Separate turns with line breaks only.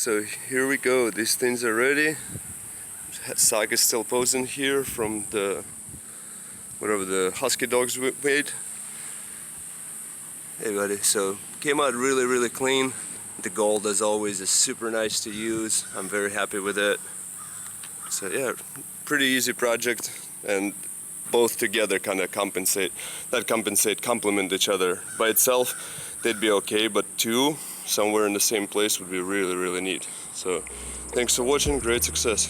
So here we go, these things are ready. Saga is still posing here from the whatever the husky dogs made. Hey buddy, so came out really clean. The gold as always is super nice to use. I'm very happy with it. So yeah, pretty easy project, and both together kind of complement each other. By itself they'd be okay, but two somewhere in the same place would be really neat. So thanks for watching, great success.